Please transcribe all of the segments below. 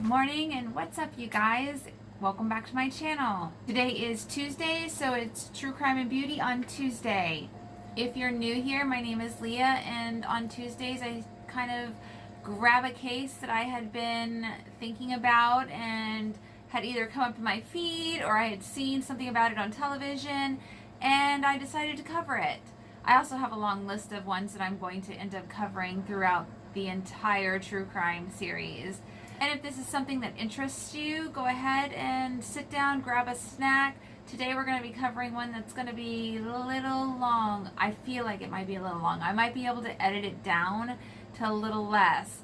Morning and what's up, you guys? Welcome back to my channel. Today is Tuesday, so it's True Crime and Beauty on Tuesday. If you're new here, my name is Leah, and on Tuesdays I kind of grab a case that I had been thinking about and had either come up in my feed or I had seen something about it on television and I decided to cover it. I also have a long list of ones that I'm going to end up covering throughout the entire true crime series. And if this is something that interests you, go ahead and sit down, grab a snack. Today we're going to be covering one that's going to be a little long. I feel like it might be a little long. I might be able to edit it down to a little less.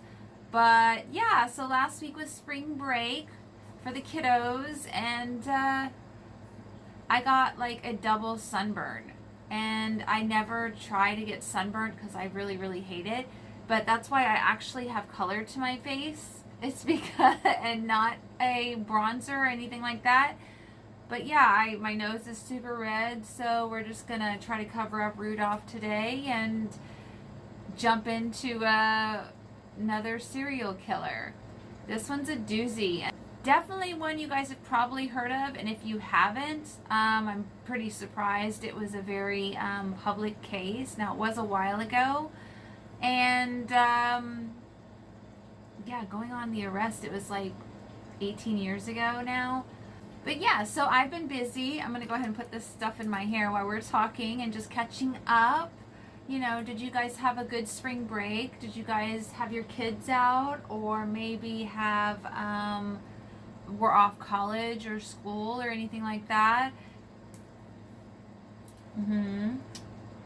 But yeah, so last week was spring break for the kiddos, and I got like a double sunburn. And I never try to get sunburned because I really hate it. But that's why I actually have color to my face. It's because, and not a bronzer or anything like that. But yeah, my nose is super red, so we're just gonna try to cover up Rudolph today and jump into another serial killer. This one's a doozy. Definitely one you guys have probably heard of, and if you haven't, I'm pretty surprised. It was a very public case. Now, it was a while ago, and yeah, going on the arrest, it was like 18 years ago now. But yeah, so I've been busy. I'm gonna go ahead and put this stuff in my hair while we're talking and just catching up. You know, did you guys have a good spring break? Did you guys have your kids out, or maybe have were off college or school or anything like that?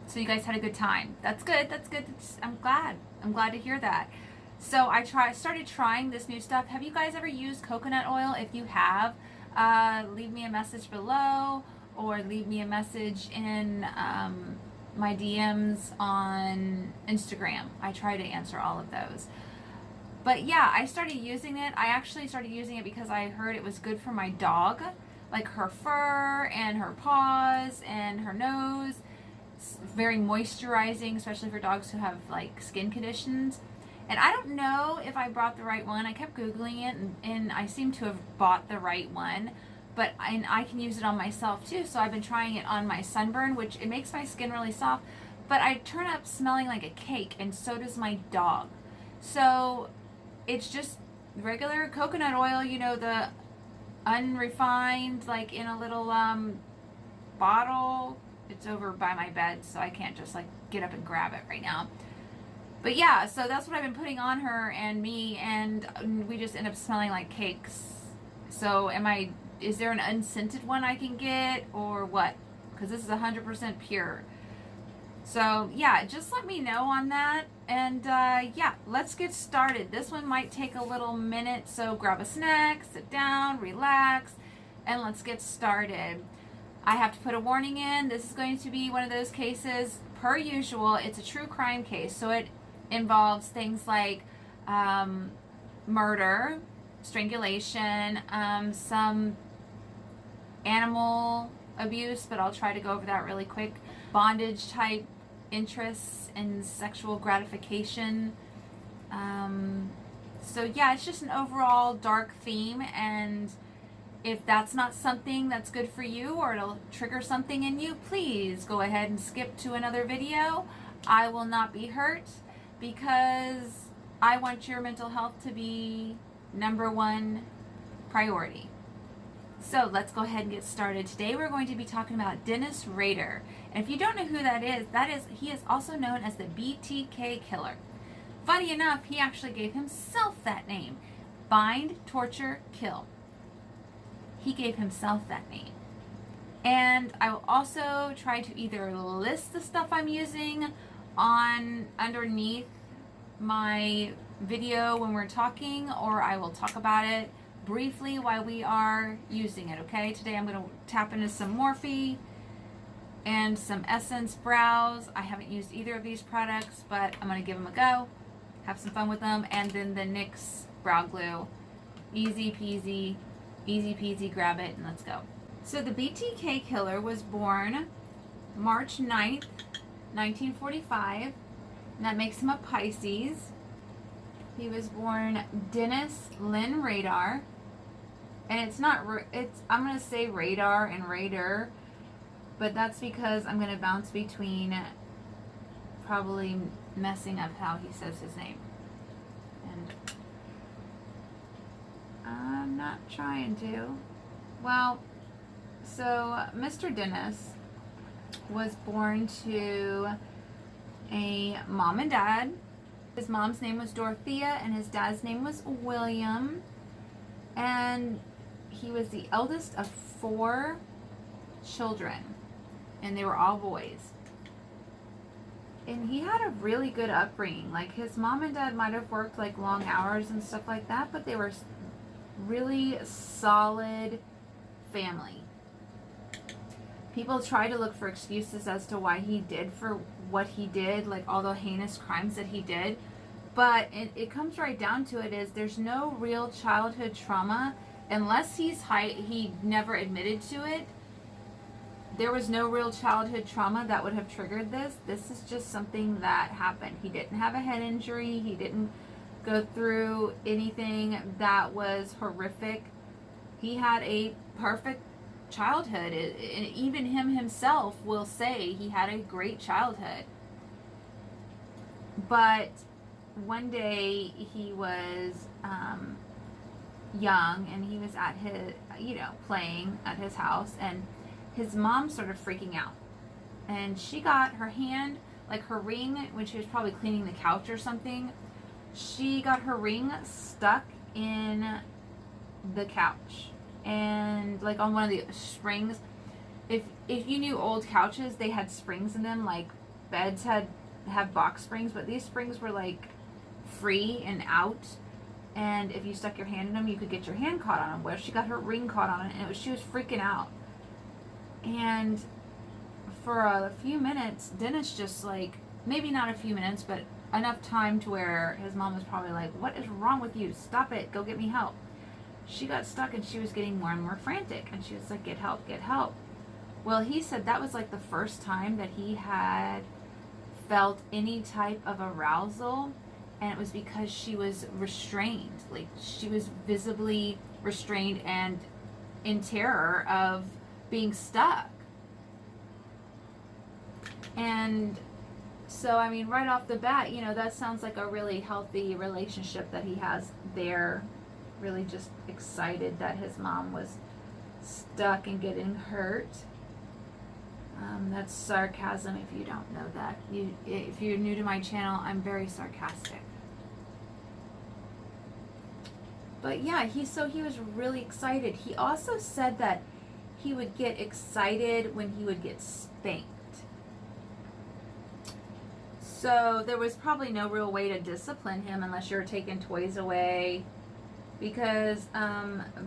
So you guys had a good time. That's good. That's good. I'm glad to hear that. So I started trying this new stuff. Have you guys ever used coconut oil? If you have, leave me a message below or leave me a message in my DMs on Instagram. I try to answer all of those. But yeah, I started using it. I actually started using it because I heard it was good for my dog, like her fur and her paws and her nose. It's very moisturizing, especially for dogs who have like skin conditions. And I don't know if I bought the right one. I kept Googling it, and I seem to have bought the right one. But I can use it on myself too. So I've been trying it on my sunburn, which it makes my skin really soft. But I turn up smelling like a cake, and so does my dog. So it's just regular coconut oil, you know, the unrefined, like in a little bottle. It's over by my bed, so I can't just like get up and grab it right now. But yeah, so that's what I've been putting on her and me, and we just end up smelling like cakes. So is there an unscented one I can get, or what? Because this is 100% pure. So yeah, just let me know on that. And yeah, let's get started. This one might take a little minute, so grab a snack, sit down, relax, and let's get started. I have to put a warning in. This is going to be one of those cases, per usual, it's a true crime case, so it involves things like murder, strangulation, some animal abuse, but I'll try to go over that really quick, bondage type interests and sexual gratification. So yeah, it's just an overall dark theme, and if that's not something that's good for you or it'll trigger something in you, please go ahead and skip to another video. I will not be hurt, because I want your mental health to be #1 priority. So let's go ahead and get started. Today we're going to be talking about Dennis Rader. And if you don't know who that is, he is also known as the B.T.K killer. Funny enough, he actually gave himself that name. Bind, torture, kill. He gave himself that name. And I will also try to either list the stuff I'm using underneath my video when we're talking, or I will talk about it briefly while we are using it, okay? Today I'm going to tap into some Morphe and some Essence Brows. I haven't used either of these products, but I'm going to give them a go, have some fun with them. And then the NYX Brow Glue. Easy peasy, grab it and let's go. So the B.T.K killer was born March 9th, 1945, and that makes him a Pisces. He was born Dennis Lynn Rader, and I'm going to say Radar and Rader, but that's because I'm going to bounce between probably messing up how he says his name. And I'm not trying to. Well, so Mr. Dennis was born to a mom and dad. His mom's name was Dorothea and his dad's name was William. And he was the eldest of 4 children, and they were all boys. And he had a really good upbringing. Like, his mom and dad might have worked like long hours and stuff like that, but they were really solid family. People try to look for excuses as to why he did for what he did, like all the heinous crimes that he did. But it comes right down to it is there's no real childhood trauma unless he never admitted to it. There was no real childhood trauma that would have triggered this. This is just something that happened. He didn't have a head injury. He didn't go through anything that was horrific. He had a perfect childhood. And even him himself will say he had a great childhood. But one day he was young, and he was at his, playing at his house, and his mom started freaking out. And she got her hand, like her ring, when she was probably cleaning the couch or something, she got her ring stuck in the couch. And like on one of the springs, if you knew old couches, they had springs in them, like beds have box springs, but these springs were like free and out, and if you stuck your hand in them, you could get your hand caught on them. Well, she got her ring caught on it, and she was freaking out. And for a few minutes, Dennis just like, maybe not a few minutes, but enough time to where his mom was probably like, what is wrong with you? Stop it. Go get me help. She got stuck, and she was getting more and more frantic, and she was like, get help, get help. Well, he said that was like the first time that he had felt any type of arousal, and it was because she was restrained. Like, she was visibly restrained and in terror of being stuck. And so, I mean, right off the bat, that sounds like a really healthy relationship that he has there. Really just excited that his mom was stuck and getting hurt. That's sarcasm if you don't know that. If you're new to my channel, I'm very sarcastic. But yeah, he was really excited. He also said that he would get excited when he would get spanked. So there was probably no real way to discipline him unless you were taking toys away. Because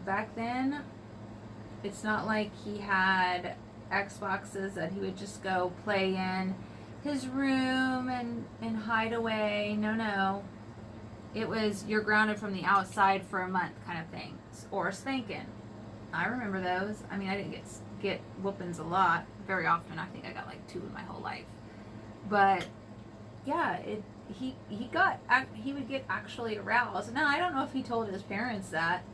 back then, it's not like he had Xboxes that he would just go play in his room and hide away. No. It was, you're grounded from the outside for a month kind of thing. Or a spanking. I remember those. I mean, I didn't get whoopings a lot. Very often. I think I got like 2 in my whole life. But yeah, he would get actually aroused. Now, I don't know if he told his parents that,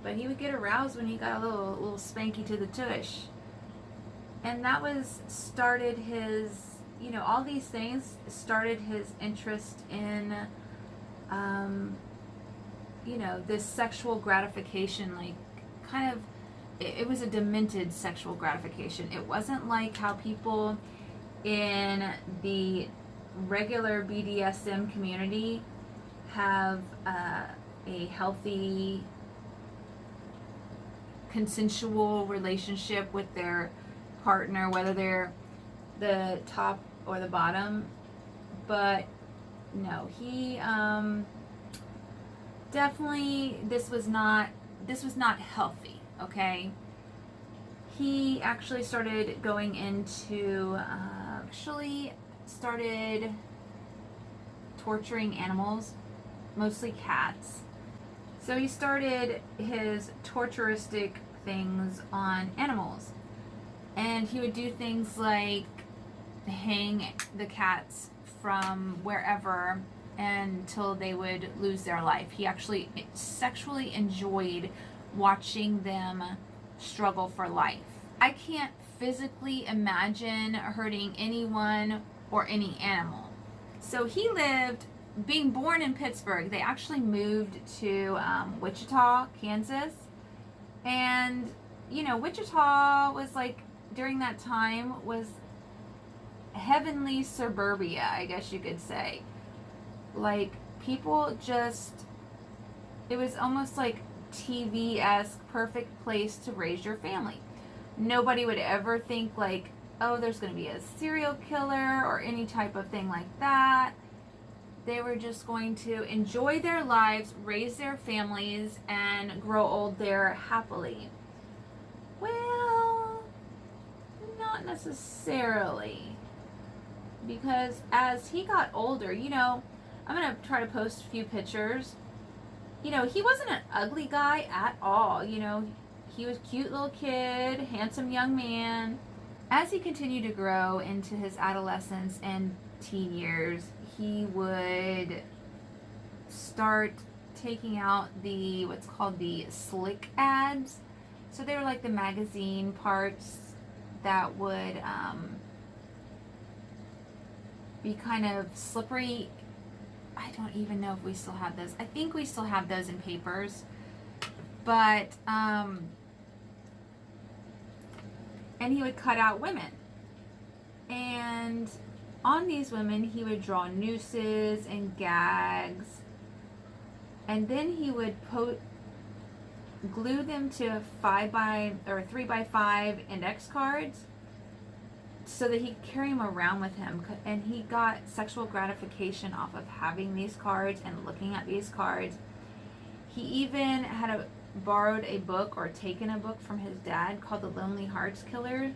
but he would get aroused when he got a little spanky to the tush. And that started his, all these things started his interest in, this sexual gratification, like kind of, it was a demented sexual gratification. It wasn't like how people in the regular BDSM community have a healthy, consensual relationship with their partner, whether they're the top or the bottom. But no, he definitely, this was not healthy. Okay, he actually started going into started torturing animals, mostly cats. So he started his torturistic things on animals. And he would do things like hang the cats from wherever until they would lose their life. He actually sexually enjoyed watching them struggle for life. I can't physically imagine hurting anyone or any animal. So he lived, being born in Pittsburgh, they actually moved to Wichita, Kansas. And, you know, Wichita was like, during that time, was heavenly suburbia, I guess you could say. Like, people just, it was almost like TV-esque, perfect place to raise your family. Nobody would ever think like, oh, there's going to be a serial killer or any type of thing like that. They were just going to enjoy their lives, raise their families, and grow old there happily. Well, not necessarily. Because as he got older, you know, I'm going to try to post a few pictures. You know, he wasn't an ugly guy at all. You know, he was a cute little kid, handsome young man. As he continued to grow into his adolescence and teen years, he would start taking out the, what's called the slick ads. So they were like the magazine parts that would be kind of slippery. I don't even know if we still have those. I think we still have those in papers. But, and he would cut out women. And on these women, he would draw nooses and gags. And then he would glue them to 3x5 index cards so that he could carry them around with him. And he got sexual gratification off of having these cards and looking at these cards. He even had borrowed a book or taken a book from his dad called The Lonely Hearts Killer,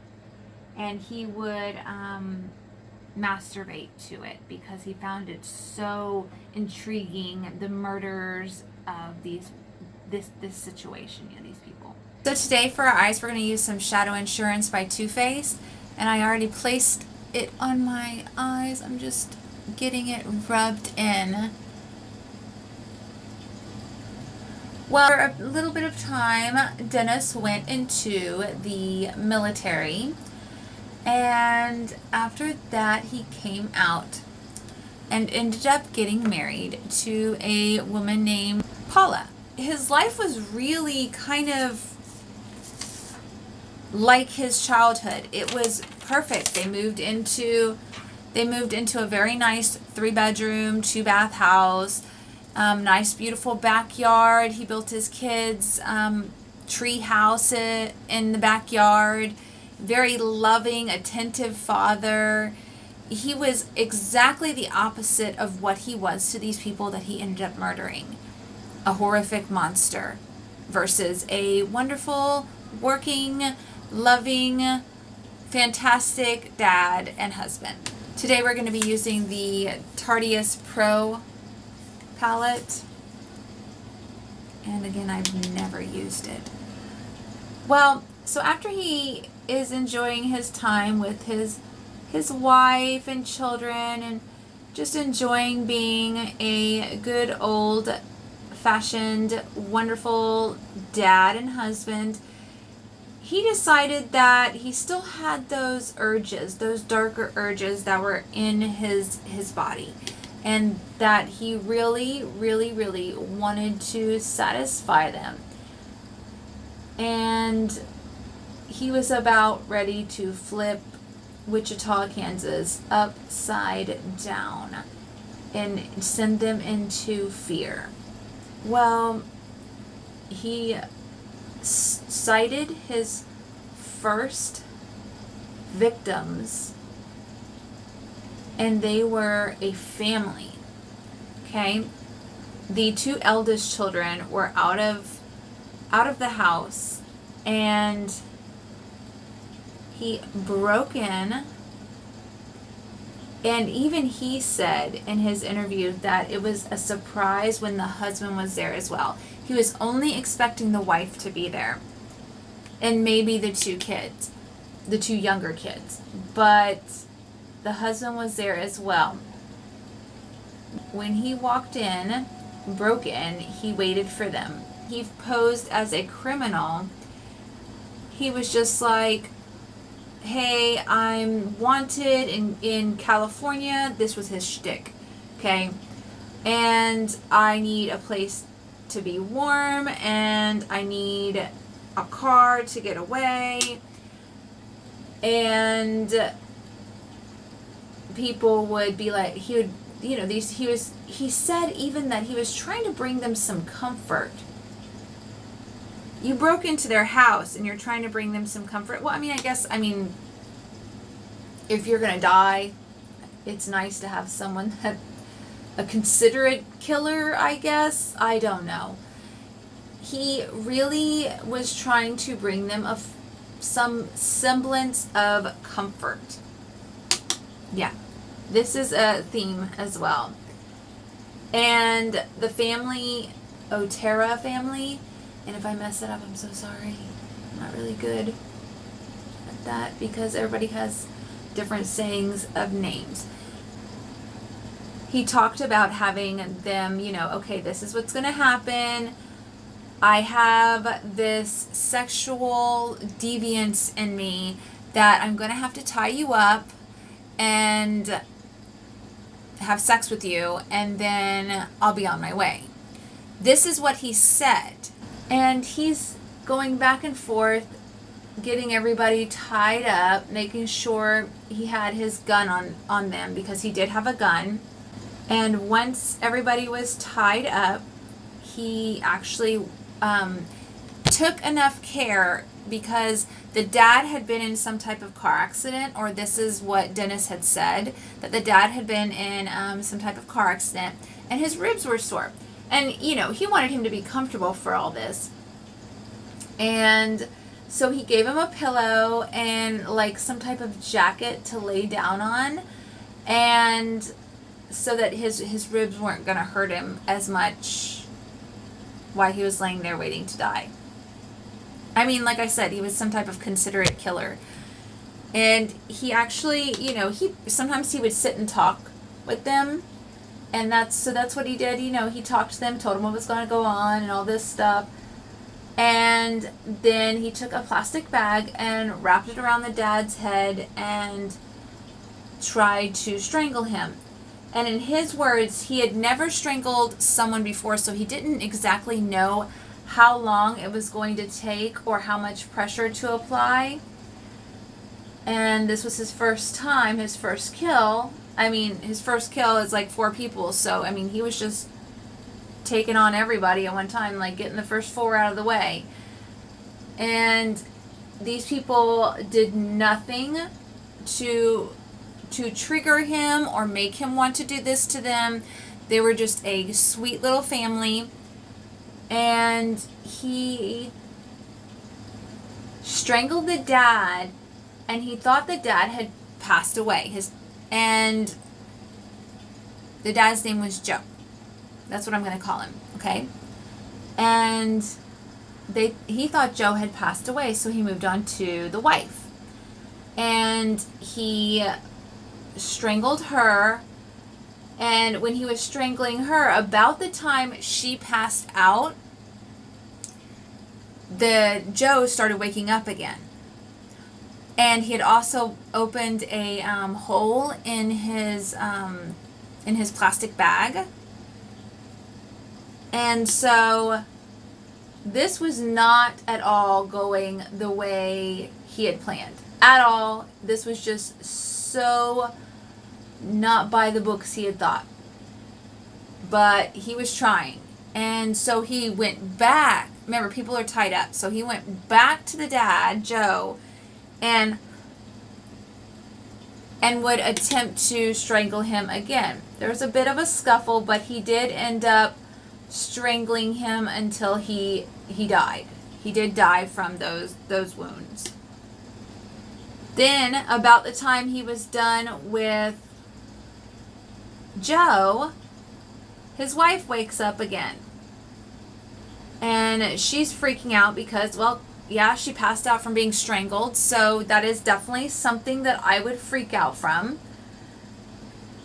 and he would masturbate to it because he found it so intriguing, the murders of this situation, you know, these people. So today for our eyes, we're going to use some Shadow Insurance by Too Faced, and I already placed it on my eyes. I'm just getting it rubbed in. Well, for a little bit of time, Dennis went into the military, and after that he came out and ended up getting married to a woman named Paula. His life was really kind of like his childhood. It was perfect. They moved into a very nice 3-bedroom, 2-bath house. Nice, beautiful backyard. He built his kids' tree house in the backyard. Very loving, attentive father. He was exactly the opposite of what he was to these people that he ended up murdering. A horrific monster versus a wonderful, working, loving, fantastic dad and husband. Today we're going to be using the Tardius Pro palette, and again, I've never used it. Well, so after he is enjoying his time with his wife and children and just enjoying being a good old fashioned wonderful dad and husband, he decided that he still had those urges, those darker urges that were in his body, and that he really, really, really wanted to satisfy them. And he was about ready to flip Wichita, Kansas upside down and send them into fear. Well, he cited his first victims, and they were a family. Okay, the 2 eldest children were out of the house, and he broke in, and even he said in his interview that it was a surprise when the husband was there as well. He was only expecting the wife to be there and maybe the 2 kids, the 2 younger kids, but the husband was there as well. When he walked in, broke in, he waited for them. He posed as a criminal. He was just like, hey, I'm wanted in California. This was his shtick, okay? And I need a place to be warm, and I need a car to get away. And people would be like, he would, you know, he said even that he was trying to bring them some comfort. You broke into their house and you're trying to bring them some comfort. Well, I mean, if you're going to die, it's nice to have someone that, a considerate killer, I guess. I don't know. He really was trying to bring them some semblance of comfort. Yeah, this is a theme as well. And the family, Otera family, and if I mess it up, I'm so sorry. I'm not really good at that because everybody has different sayings of names. He talked about having them, you know, okay, this is what's going to happen. I have this sexual deviance in me that I'm going to have to tie you up and have sex with you, and then I'll be on my way. This is what he said. And he's going back and forth, getting everybody tied up, making sure he had his gun on them because he did have a gun. And once everybody was tied up, he actually took enough care because the dad had been in some type of car accident, or this is what Dennis had said, that the dad had been in some type of car accident and his ribs were sore. And, you know, he wanted him to be comfortable for all this. And so he gave him a pillow and like some type of jacket to lay down on, and so that his ribs weren't going to hurt him as much while he was laying there waiting to die. I mean, like I said, he was some type of considerate killer. And he actually, you know, sometimes he would sit and talk with them. And that's what he did. You know, he talked to them, told them what was going to go on and all this stuff. And then he took a plastic bag and wrapped it around the dad's head and tried to strangle him. And in his words, he had never strangled someone before, so he didn't exactly know how long it was going to take or how much pressure to apply. And this was his first time, his first kill. I mean, his first kill is like 4 people, so I mean, he was just taking on everybody at one time, like getting the first 4 out of the way. And these people did nothing to trigger him or make him want to do this to them. They were just a sweet little family. And he strangled the dad, and he thought the dad had passed away. And the dad's name was Joe. That's what I'm going to call him, okay? And he thought Joe had passed away, so he moved on to the wife. And he strangled her, and when he was strangling her, about the time she passed out, Joe started waking up again. And he had also opened a hole in his plastic bag. And so this was not at all going the way he had planned. At all. This was just so not by the books he had thought. But he was trying. And so he went back. Remember, people are tied up. So he went back to the dad, Joe, and would attempt to strangle him again. There was a bit of a scuffle, but he did end up strangling him until he died. He did die from those wounds. Then, about the time he was done with Joe, his wife wakes up again. And she's freaking out because, well, yeah, she passed out from being strangled, so that is definitely something that I would freak out from.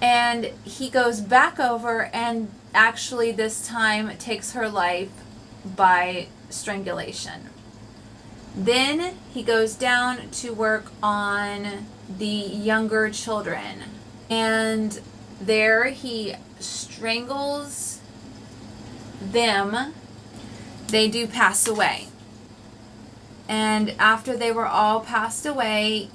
And he goes back over and actually this time takes her life by strangulation. Then he goes down to work on the younger children. And there he strangles them. They do pass away. And after they were all passed away,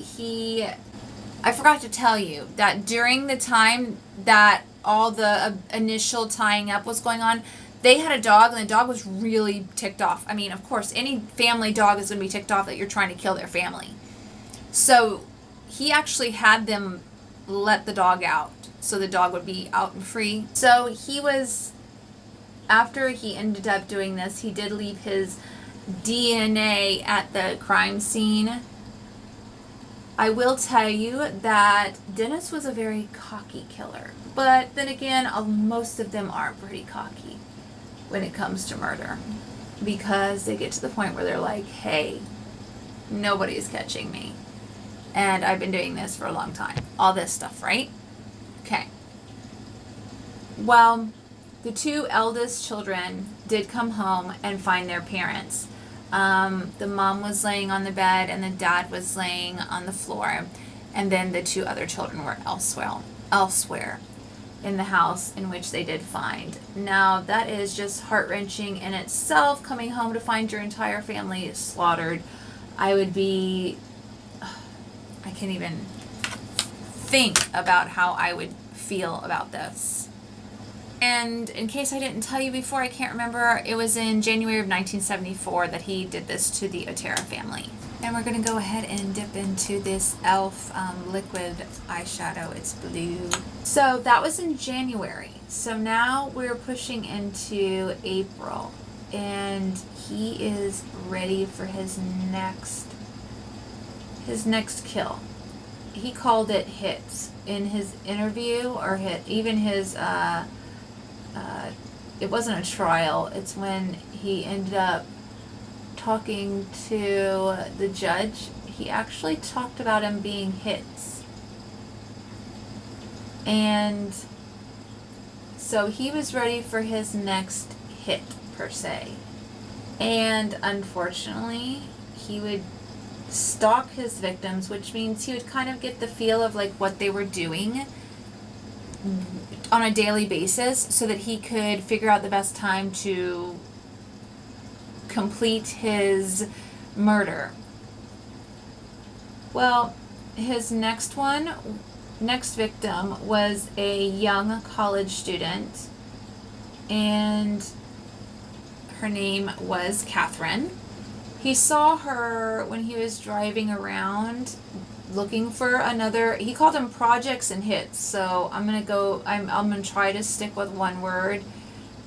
I forgot to tell you that during the time that all the initial tying up was going on, they had a dog, and the dog was really ticked off. I mean, of course, any family dog is going to be ticked off that you're trying to kill their family. So he actually had them let the dog out, so the dog would be out and free. So after he ended up doing this, he did leave his DNA at the crime scene. I will tell you that Dennis was a very cocky killer. But then again, most of them are pretty cocky when it comes to murder, because they get to the point where they're like, hey, nobody's catching me. And I've been doing this for a long time. All this stuff, right? Okay. Well, the two eldest children did come home and find their parents. The mom was laying on the bed and the dad was laying on the floor. And then the two other children were elsewhere in the house in which they did find. Now, that is just heart-wrenching in itself, coming home to find your entire family slaughtered. I can't even think about how I would feel about this. And in case I didn't tell you before, I can't remember, it was in January of 1974 that he did this to the Otero family. And we're going to go ahead and dip into this e.l.f. Liquid eyeshadow. It's blue. So that was in January. So now we're pushing into April. And he is ready for his next kill. He called it hits in his interview, or even his, it wasn't a trial. It's when he ended up talking to the judge. He actually talked about him being hits. And so he was ready for his next hit, per se. And unfortunately, he would stalk his victims, which means he would kind of get the feel of like what they were doing on a daily basis, so that he could figure out the best time to complete his murder. Well, his next victim was a young college student, and her name was Catherine. He saw her when he was driving around looking for another, he called them projects and hits, so I'm gonna try to stick with one word,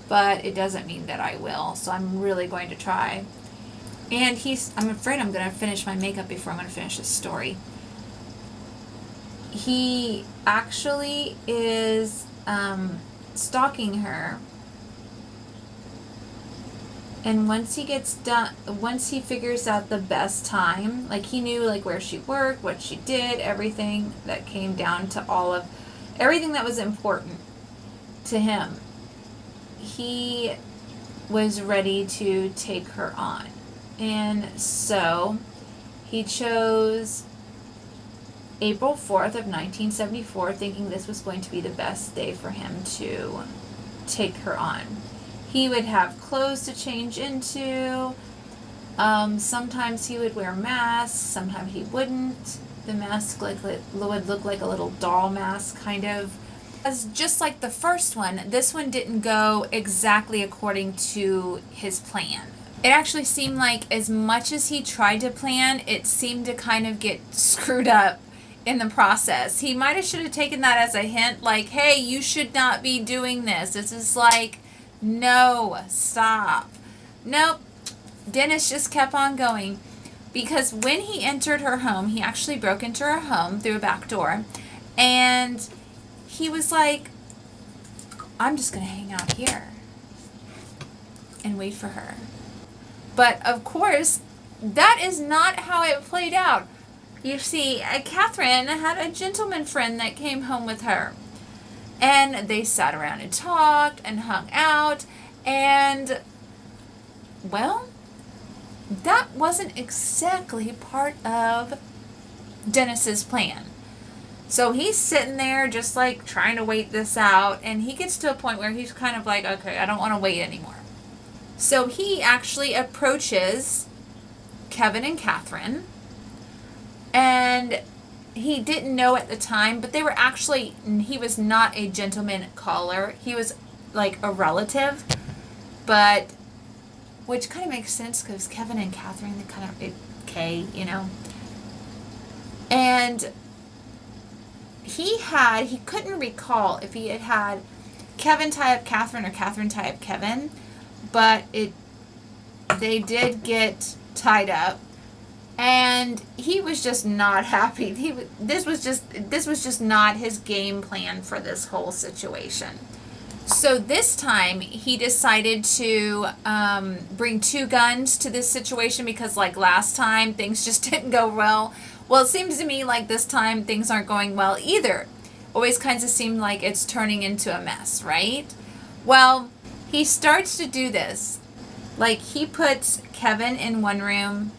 but it doesn't mean that I will, so I'm really going to try. And I'm afraid I'm going to finish my makeup before I'm going to finish this story. He actually is stalking her. And once he figures out the best time, like he knew like where she worked, what she did, everything that came down to everything that was important to him, he was ready to take her on. And so he chose April 4th of 1974, thinking this was going to be the best day for him to take her on. He would have clothes to change into. Sometimes he would wear masks, sometimes he wouldn't. The mask would look like a little doll mask, kind of. As just like the first one, this one didn't go exactly according to his plan. It actually seemed like as much as he tried to plan, it seemed to kind of get screwed up in the process. He might have should have taken that as a hint, like, hey, you should not be doing this. This is like, no, stop. Nope. Dennis just kept on going, because when he entered her home, he actually broke into her home through a back door, and he was like, I'm just going to hang out here and wait for her. But of course, that is not how it played out. You see, Catherine had a gentleman friend that came home with her. And they sat around and talked and hung out. And, well, that wasn't exactly part of Dennis's plan. So he's sitting there just like trying to wait this out. And he gets to a point where he's kind of like, okay, I don't want to wait anymore. So he actually approaches Kevin and Catherine. And he didn't know at the time, but they were actually, he was not a gentleman caller. He was like a relative, but, which kind of makes sense because Kevin and Catherine, they kind of, K, you know. And he couldn't recall if he had Kevin tie up Catherine or Catherine tie up Kevin, but they did get tied up. And he was just not happy. This was just not his game plan for this whole situation. So this time he decided to bring 2 guns to this situation because like last time things just didn't go well. Well, it seems to me like this time things aren't going well either. Always kinds of seem like it's turning into a mess, right? Well, he starts to do this. Like he puts Kevin in one room,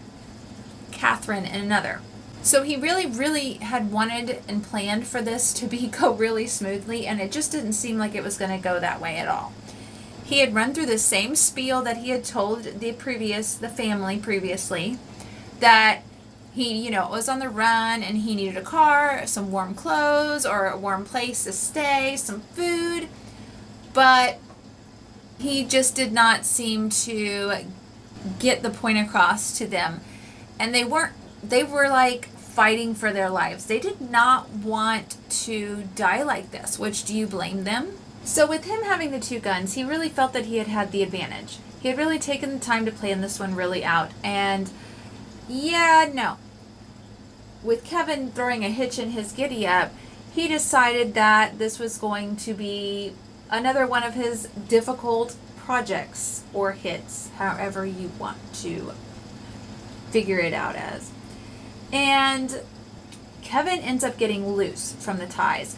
Catherine in another. So he really, really had wanted and planned for this to go really smoothly, and it just didn't seem like it was going to go that way at all. He had run through the same spiel that he had told the family previously, that he, was on the run and he needed a car, some warm clothes, or a warm place to stay, some food, but he just did not seem to get the point across to them. And they were like fighting for their lives. They did not want to die like this, which do you blame them? So with him having the 2 guns, he really felt that he had the advantage. He had really taken the time to plan this one really out. And yeah, no. With Kevin throwing a hitch in his giddy up, he decided that this was going to be another one of his difficult projects or hits, however you want to figure it out as. And Kevin ends up getting loose from the ties.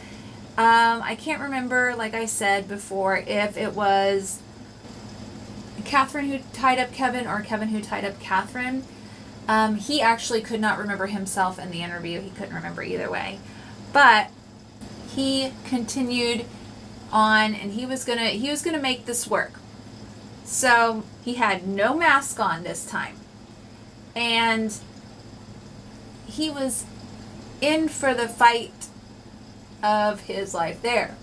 I can't remember, like I said before, if it was Catherine who tied up Kevin or Kevin who tied up Catherine. He actually could not remember himself in the interview. He couldn't remember either way. But he continued on, and he was gonna make this work. So he had no mask on this time. And he was in for the fight of his life there.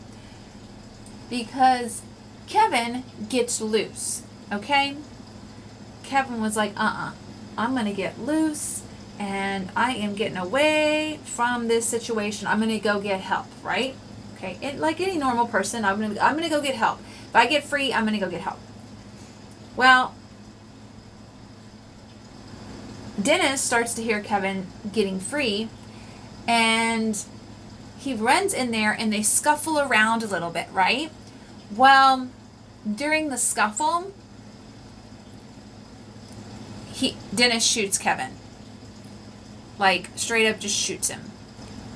Because Kevin gets loose, okay? Kevin was like, I'm going to get loose and I am getting away from this situation. I'm going to go get help, right? Okay, like any normal person, I'm going to go get help. If I get free, I'm going to go get help. Well, Dennis starts to hear Kevin getting free, and he runs in there and they scuffle around a little bit, right? Well, during the scuffle, Dennis shoots Kevin. Like, straight up just shoots him.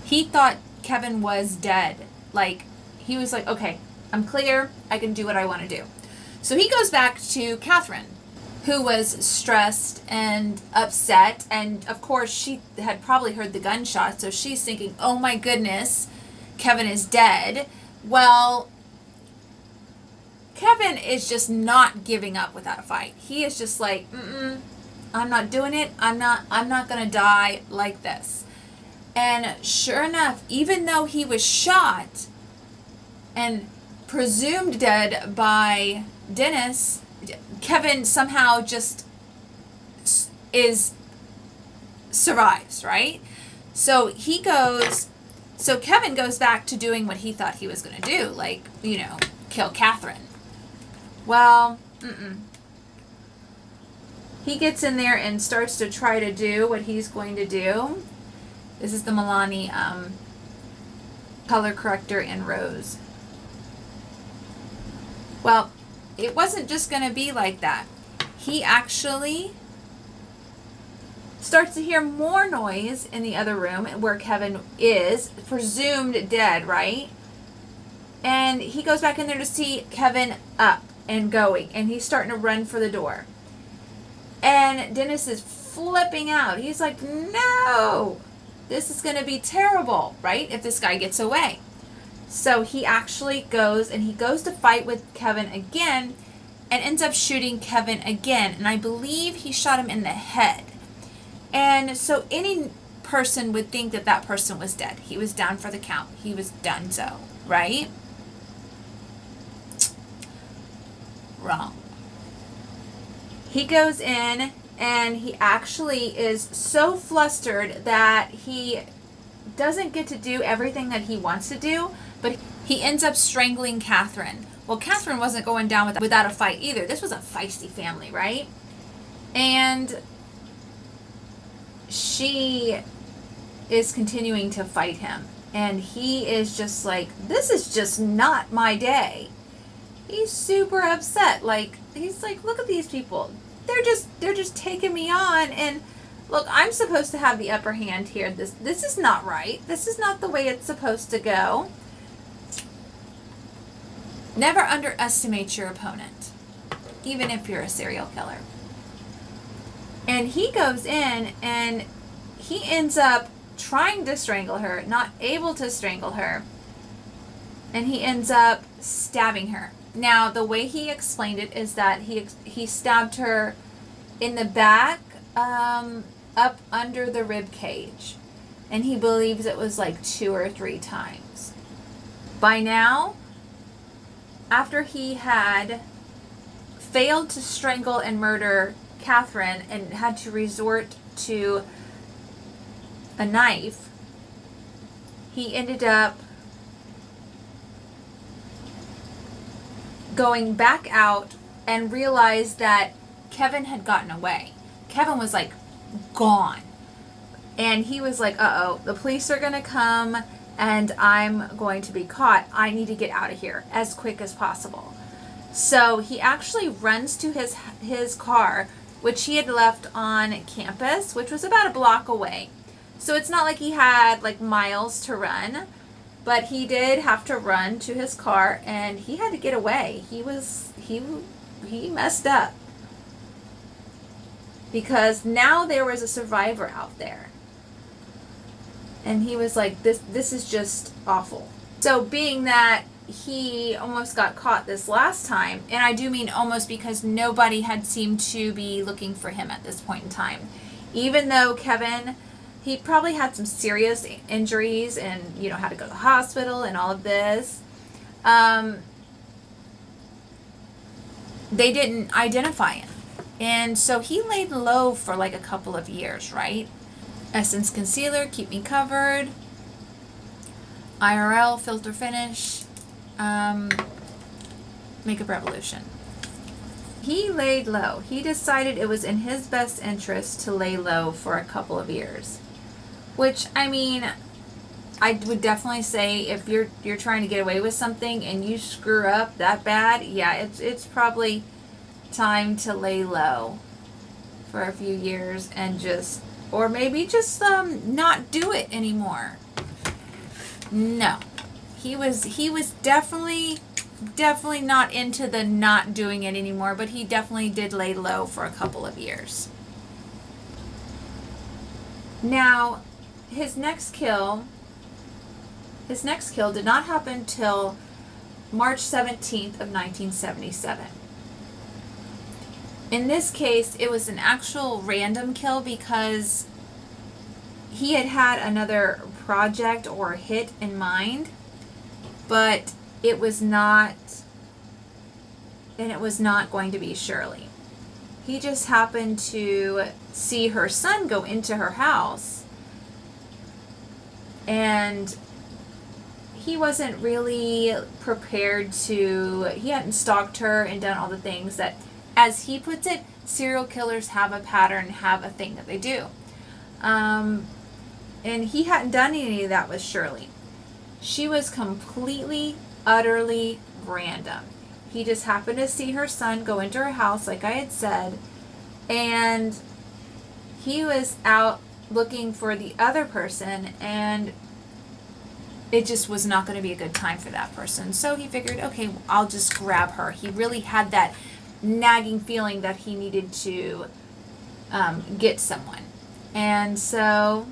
He thought Kevin was dead. Like, he was like, okay, I'm clear. I can do what I want to do. So he goes back to Catherine, who was stressed and upset. And of course, she had probably heard the gunshot. So she's thinking, oh my goodness, Kevin is dead. Well, Kevin is just not giving up without a fight. He is just like, I'm not doing it. I'm not going to die like this. And sure enough, even though he was shot and presumed dead by Dennis, Kevin somehow just survives, right? So Kevin goes back to doing what he thought he was going to do, like, kill Catherine. Well, he gets in there and starts to try to do what he's going to do. This is the Milani color corrector in rose. Well, it wasn't just going to be like that. He actually starts to hear more noise in the other room where Kevin is, presumed dead, right? And he goes back in there to see Kevin up and going, and he's starting to run for the door. And Dennis is flipping out. He's like, no, this is going to be terrible, right? If this guy gets away. So he actually goes to fight with Kevin again and ends up shooting Kevin again. And I believe he shot him in the head. And so any person would think that that person was dead. He was down for the count. He was done so, right? Wrong. He goes in and he actually is so flustered that he doesn't get to do everything that he wants to do, but he ends up strangling Catherine. Well, Catherine wasn't going down without a fight either. This was a feisty family, right? And she is continuing to fight him. And he is just like, this is just not my day. He's super upset. Like, he's like, look at these people. They're just taking me on, and look, I'm supposed to have the upper hand here. This is not right. This is not the way it's supposed to go. Never underestimate your opponent, even if you're a serial killer. And he goes in and he ends up trying to strangle her, not able to strangle her, and he ends up stabbing her. Now, the way he explained it is that he stabbed her in the back, up under the rib cage, and he believes it was like 2 or 3 times. By now, after he had failed to strangle and murder Catherine and had to resort to a knife, he ended up going back out and realized that Kevin had gotten away. Kevin was like gone. And he was like, uh-oh, the police are going to come and I'm going to be caught. I need to get out of here as quick as possible. So he actually runs to his car, which he had left on campus, which was about a block away. So it's not like he had like miles to run, but he did have to run to his car and he had to get away. He messed up. Because now there was a survivor out there. And he was like, this is just awful. So being that he almost got caught this last time, and I do mean almost because nobody had seemed to be looking for him at this point in time. Even though Kevin, he probably had some serious injuries and, had to go to the hospital and all of this. They didn't identify him. And so he laid low for like a couple of years, right? Essence Concealer, Keep Me Covered. IRL, Filter Finish. Makeup Revolution. He laid low. He decided it was in his best interest to lay low for a couple of years. Which, I mean, I would definitely say if you're trying to get away with something and you screw up that bad, yeah, it's probably time to lay low for a few years and or maybe just not do it anymore. No. He was definitely not into the not doing it anymore, but he definitely did lay low for a couple of years. Now, his next kill did not happen till March 17th of 1977. In this case, it was an actual random kill because he had another project or hit in mind, but it was not going to be Shirley. He just happened to see her son go into her house, and he wasn't really prepared he hadn't stalked her and done all the things that, as he puts it, serial killers have a pattern, have a thing that they do. And he hadn't done any of that with Shirley. She was completely, utterly random. He just happened to see her son go into her house, like I had said, and he was out looking for the other person, and it just was not going to be a good time for that person. So he figured, okay, I'll just grab her. He really had that nagging feeling that he needed to get someone. And so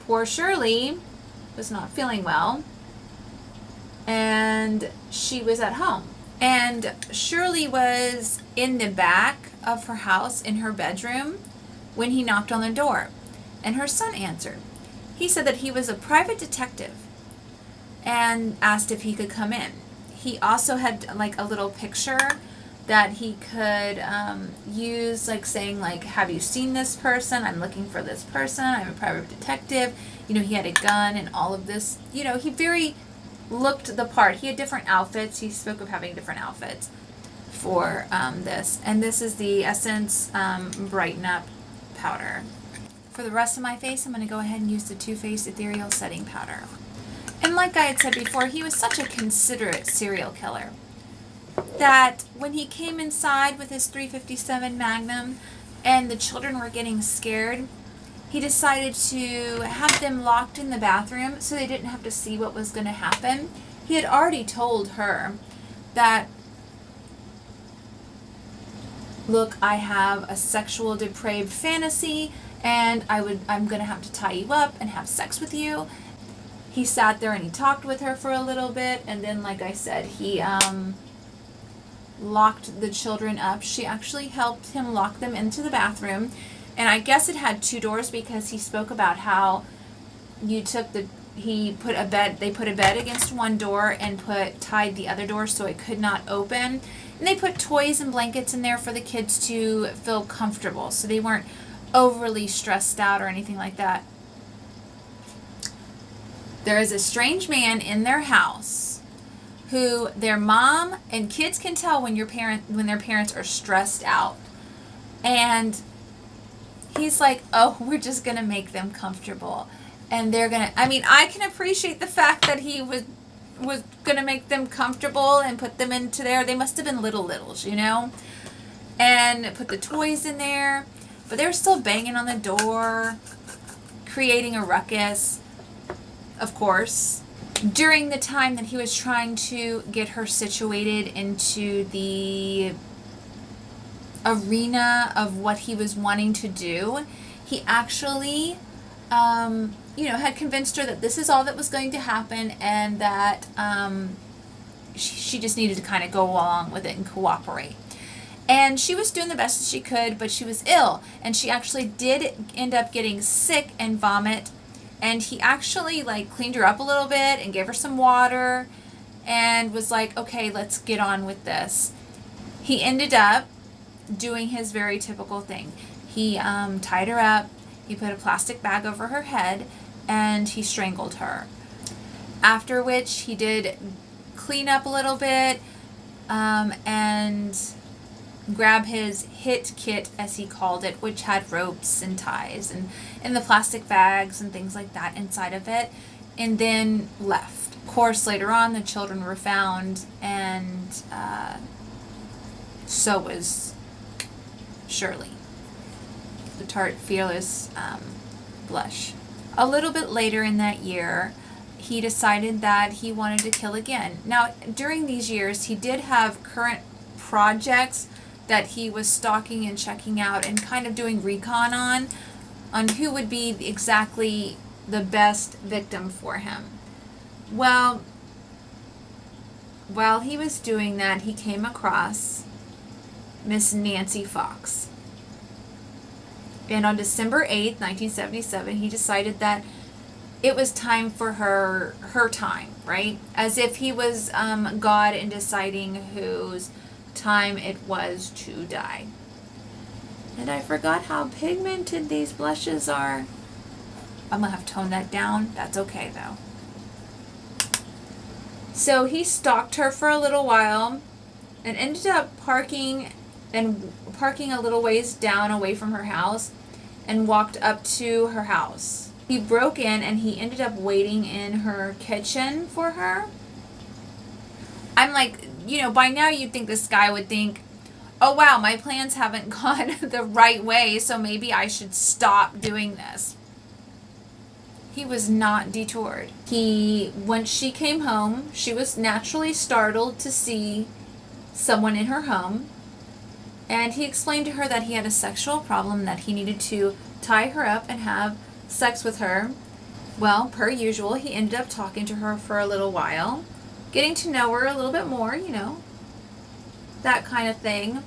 poor Shirley was not feeling well, and she was at home. And Shirley was in the back of her house in her bedroom when he knocked on the door, and her son answered. He said that he was a private detective and asked if he could come in. He also had like a little picture that he could use, like saying like, have you seen this person? I'm looking for this person. I'm a private detective. You know, he had a gun and all of this. You know, he very looked the part. He had different outfits. He spoke of having different outfits for this. And this is the Essence Brighten Up powder. For the rest of my face, I'm going to go ahead and use the Too Faced Ethereal Setting Powder. And like I had said before, he was such a considerate serial killer that when he came inside with his .357 Magnum and the children were getting scared, he decided to have them locked in the bathroom so they didn't have to see what was going to happen. He had already told her that, look, I have a sexual depraved fantasy and I'm going to have to tie you up and have sex with you. He sat there and he talked with her for a little bit, and then, like I said, he locked the children up. She actually helped him lock them into the bathroom, and I guess it had 2 doors because he spoke about how they put a bed against one door and tied the other door so it could not open. And they put toys and blankets in there for the kids to feel comfortable so they weren't overly stressed out or anything like that. There is a strange man in their house who their mom and kids can tell when their parents are stressed out. And he's like, oh, we're just going to make them comfortable. And they're going to, I mean, I can appreciate the fact that he was going to make them comfortable and put them into there. They must have been littles, you know, and put the toys in there. But they were still banging on the door, creating a ruckus. Of course, during the time that he was trying to get her situated into the arena of what he was wanting to do, he actually, had convinced her that this is all that was going to happen, and that she just needed to kind of go along with it and cooperate. And she was doing the best that she could, but she was ill, and she actually did end up getting sick and vomit. And he actually like cleaned her up a little bit and gave her some water and was like, okay, let's get on with this. He ended up doing his very typical thing. He tied her up, he put a plastic bag over her head, and he strangled her. After which he did clean up a little bit and grab his hit kit, as he called it, which had ropes and ties and the plastic bags and things like that inside of it, and then left. Of course, later on, the children were found, and so was Shirley, the Tarte Fearless blush. A little bit later in that year, he decided that he wanted to kill again. Now, during these years, he did have current projects that he was stalking and checking out and kind of doing recon on who would be exactly the best victim for him. Well, while he was doing that, he came across Miss Nancy Fox. And on December 8th, 1977, he decided that it was time for her time, right? As if he was God in deciding whose time it was to die. And I forgot how pigmented these blushes are. I'm gonna have to tone that down. That's okay though. So he stalked her for a little while and ended up parking a little ways down away from her house and walked up to her house. He broke in and he ended up waiting in her kitchen for her. I'm like, by now you'd think this guy would think, oh wow, my plans haven't gone the right way, so maybe I should stop doing this. He was not detoured. Once she came home, she was naturally startled to see someone in her home, and he explained to her that he had a sexual problem, that he needed to tie her up and have sex with her. Well, per usual, he ended up talking to her for a little while, getting to know her a little bit more, you know, that kind of thing.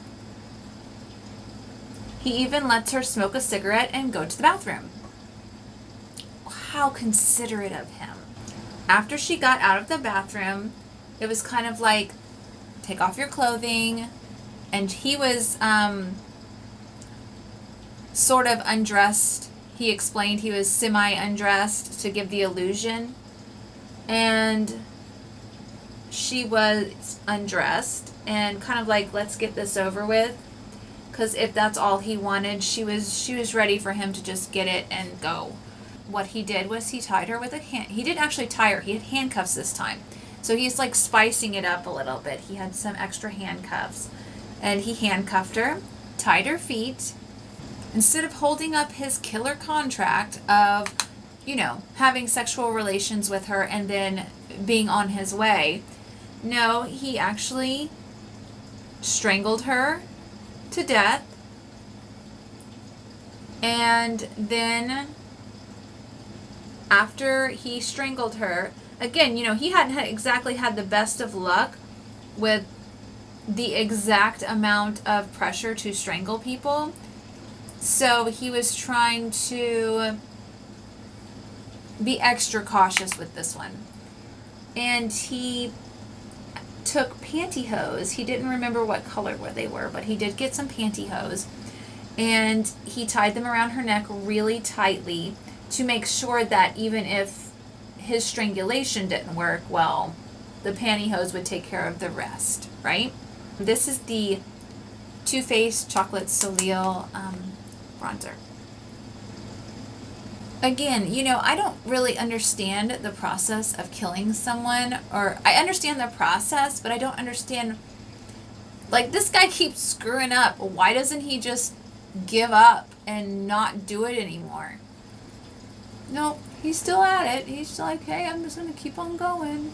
He even lets her smoke a cigarette and go to the bathroom. How considerate of him. After she got out of the bathroom, it was kind of like, take off your clothing, and he was sort of undressed. He explained he was semi-undressed to give the illusion, and she was undressed and kind of like, let's get this over with, because if that's all he wanted, she was ready for him to just get it and go. What he did was he tied her with he didn't actually tie her, he had handcuffs this time. So he's like spicing it up a little bit. He had some extra handcuffs, and he handcuffed her, tied her feet. Instead of holding up his killer contract of, you know, having sexual relations with her and then being on his way, no, he actually strangled her to death. And then after he strangled her, again, you know, he hadn't exactly had the best of luck with the exact amount of pressure to strangle people. So he was trying to be extra cautious with this one. And he took pantyhose. He didn't remember what color they were, but he did get some pantyhose. And he tied them around her neck really tightly to make sure that even if his strangulation didn't work, well, the pantyhose would take care of the rest, right? This is the Too Faced Chocolate Soleil bronzer. Again, you know, I don't really understand the process of killing someone, or I understand the process, but I don't understand, like, this guy keeps screwing up. Why doesn't he just give up and not do it anymore? No, he's still at it. He's still like, hey, I'm just going to keep on going.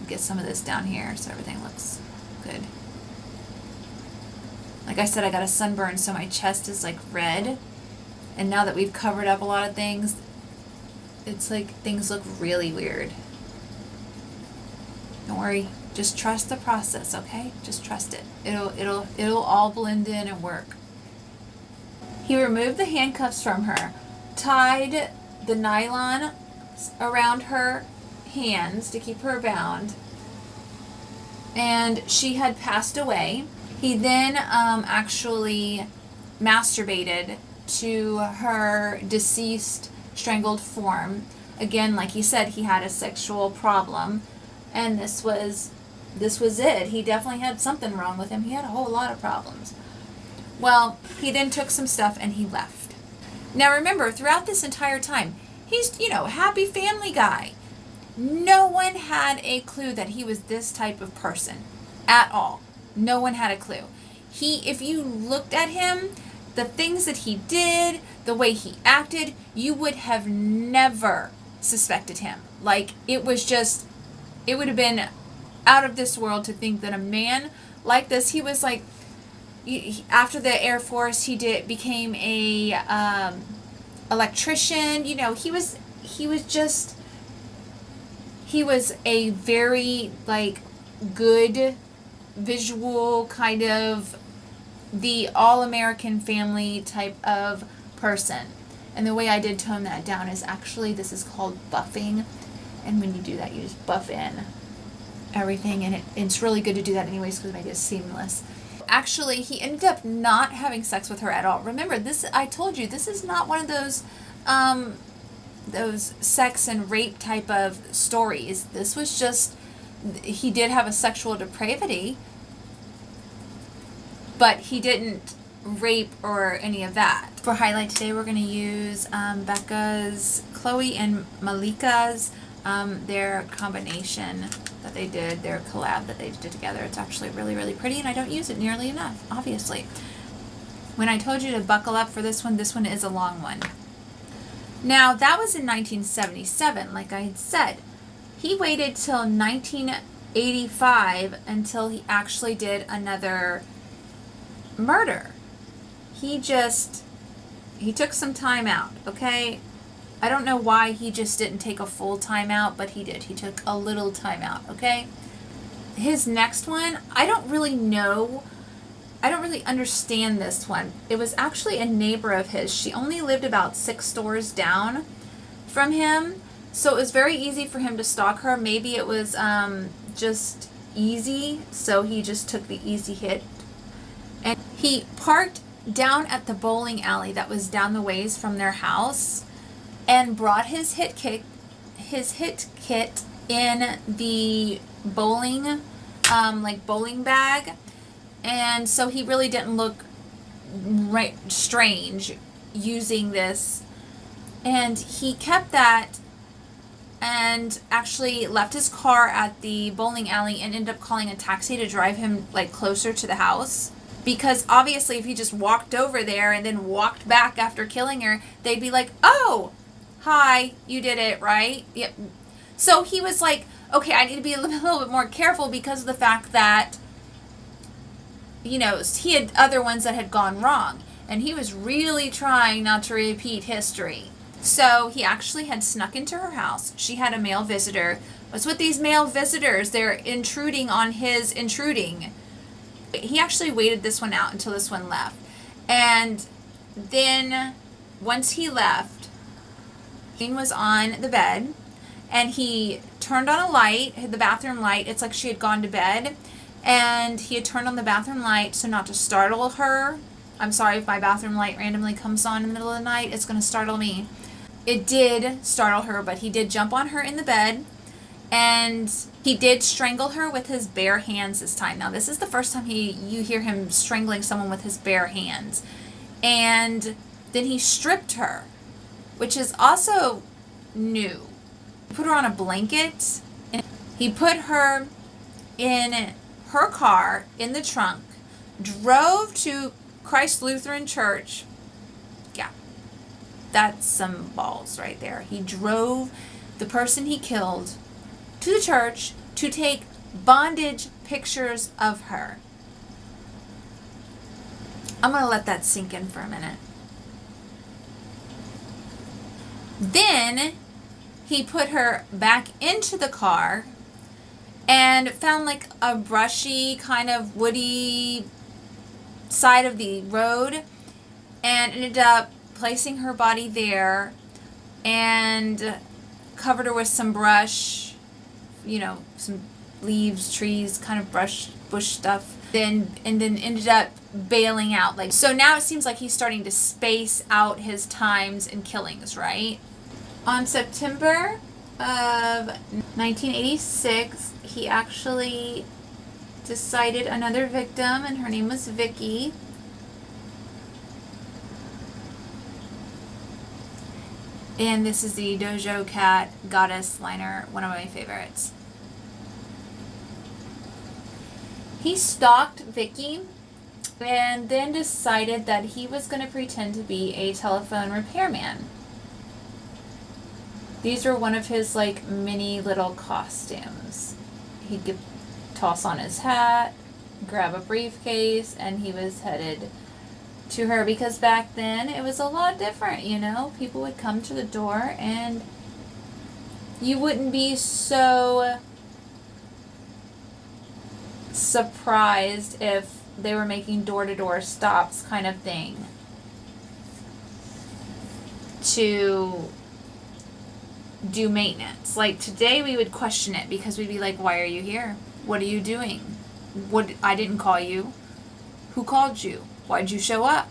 Get some of this down here so everything looks good. Like I said, I got a sunburn, so my chest is like red. And now that we've covered up a lot of things, it's like things look really weird. Don't worry. Just trust the process, okay? Just trust it. It'll all blend in and work. He removed the handcuffs from her, tied the nylon around her hands to keep her bound, and she had passed away. He then actually masturbated to her deceased, strangled form. Again, like he said, he had a sexual problem, and this was it. He definitely had something wrong with him. He had a whole lot of problems. Well, he then took some stuff and he left. Now remember, throughout this entire time, he's, you know, happy family guy. No one had a clue that he was this type of person at all. No one had a clue. If you looked at him, the things that he did, the way he acted, you would have never suspected him. Like, it would have been out of this world to think that a man like this, he was like, after the Air Force, he became a electrician. You know, he was a very, like, good visual kind of the all-American family type of person. And the way I did tone that down is actually, this is called buffing. And when you do that, you just buff in everything. And it's really good to do that anyways because it makes it seamless. Actually, he ended up not having sex with her at all. Remember, I told you, this is not one of those sex and rape type of stories. This was just, he did have a sexual depravity, but he didn't rape or any of that. For highlight today, we're going to use Becca's, Chloe and Malika's, their combination that they did, their collab that they did together. It's actually really, really pretty, and I don't use it nearly enough, obviously. When I told you to buckle up for this one is a long one. Now, that was in 1977, like I had said. He waited till 1985 until he actually did another murder. He took some time out, okay? I don't know why he just didn't take a full time out, but he did. He took a little time out, okay? His next one, I don't really know. I don't really understand this one. It was actually a neighbor of his. She only lived about 6 doors down from him, so it was very easy for him to stalk her. Maybe it was just easy, so he just took the easy hit. And he parked down at the bowling alley that was down the ways from their house and brought his hit kit in the bowling bowling bag. And so he really didn't look strange using this. And he kept that and actually left his car at the bowling alley and ended up calling a taxi to drive him like closer to the house. Because obviously if he just walked over there and then walked back after killing her, they'd be like, oh, hi, you did it, right? Yep. So he was like, okay, I need to be a little bit more careful because of the fact that, you know, he had other ones that had gone wrong. And he was really trying not to repeat history. So he actually had snuck into her house. She had a male visitor. What's with these male visitors? They're intruding on his intruding. He actually waited this one out until this one left. And then once he left, Jane was on the bed and he turned on a light, the bathroom light. It's like she had gone to bed and he had turned on the bathroom light so not to startle her. I'm sorry if my bathroom light randomly comes on in the middle of the night. It's going to startle me. It did startle her, but he did jump on her in the bed and he did strangle her with his bare hands this time. Now, this is the first time you hear him strangling someone with his bare hands. And then he stripped her, which is also new. He put her on a blanket and he put her in her car in the trunk, drove to Christ Lutheran Church. Yeah, that's some balls right there. He drove the person he killed to the church to take bondage pictures of her. I'm going to let that sink in for a minute. Then he put her back into the car and found like a brushy kind of woody side of the road and ended up placing her body there and covered her with some brush, you know, some leaves, trees, kind of bush stuff, and then ended up bailing out. Like, so now it seems like he's starting to space out his times and killings, right? On September of 1986, he actually decided another victim, and her name was Vicky. And this is the Dojo Cat Goddess liner, one of my favorites. He stalked Vicky and then decided that he was going to pretend to be a telephone repairman. These were one of his like mini little costumes. He'd toss on his hat, grab a briefcase, and he was headed to her because back then it was a lot different, you know? People would come to the door and you wouldn't be so surprised if they were making door-to-door stops kind of thing to do maintenance. Like today we would question it because we'd be like, why are you here? What are you doing? I didn't call you. Who called you? Why'd you show up?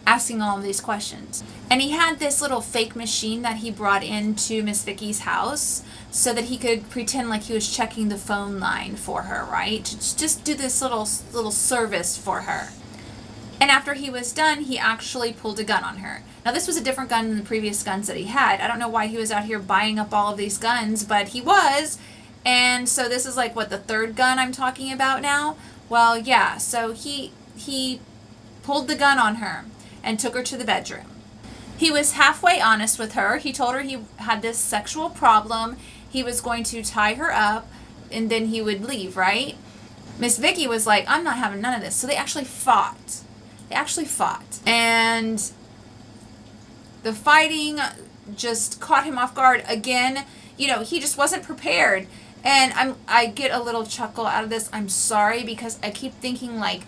Asking all of these questions. And he had this little fake machine that he brought into Miss Vicky's house so that he could pretend like he was checking the phone line for her, right? To just do this little service for her. And after he was done, he actually pulled a gun on her. Now, this was a different gun than the previous guns that he had. I don't know why he was out here buying up all of these guns, but he was. And so this is like, what, the third gun I'm talking about now? Well, yeah, so he pulled the gun on her and took her to the bedroom. He was halfway honest with her. He told her he had this sexual problem. He was going to tie her up and then he would leave, right? Miss Vicky was like, I'm not having none of this. So they actually fought. And the fighting just caught him off guard. Again, you know, he just wasn't prepared. And I get a little chuckle out of this. I'm sorry, because I keep thinking like,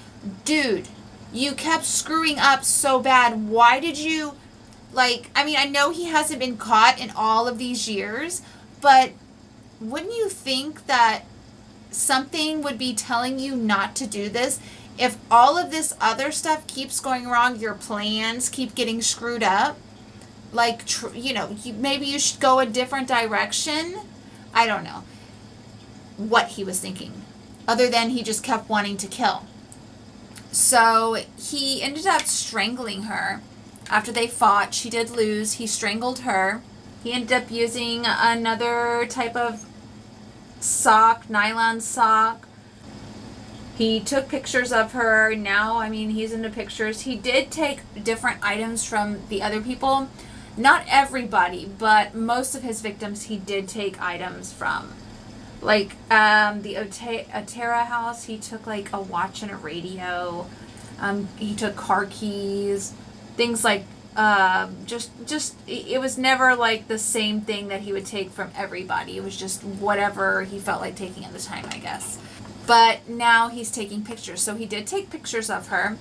dude, you kept screwing up so bad. Why did you, like, I mean, I know he hasn't been caught in all of these years, but wouldn't you think that something would be telling you not to do this? If all of this other stuff keeps going wrong, your plans keep getting screwed up, like, you know, maybe you should go a different direction. I don't know what he was thinking, other than he just kept wanting to kill. So he ended up strangling her after they fought. She did lose. He strangled her. He ended up using another type of sock, nylon sock. He took pictures of her. Now, I mean, he's into pictures. He did take different items from the other people. Not everybody, but most of his victims he did take items from. Like the Otera house, he took like a watch and a radio. He took car keys, things like just it was never like the same thing that he would take from everybody. It was just whatever he felt like taking at the time, I guess. But now he's taking pictures. So he did take pictures of her,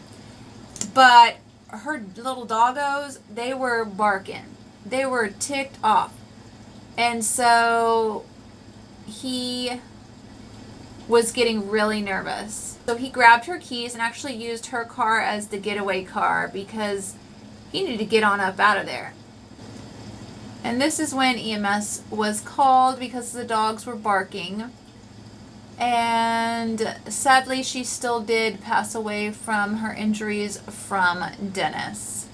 but her little doggos, they were barking. They were ticked off. And so he was getting really nervous. So he grabbed her keys and actually used her car as the getaway car because he needed to get on up out of there. And this is when EMS was called because the dogs were barking. And sadly, she still did pass away from her injuries from Dennis.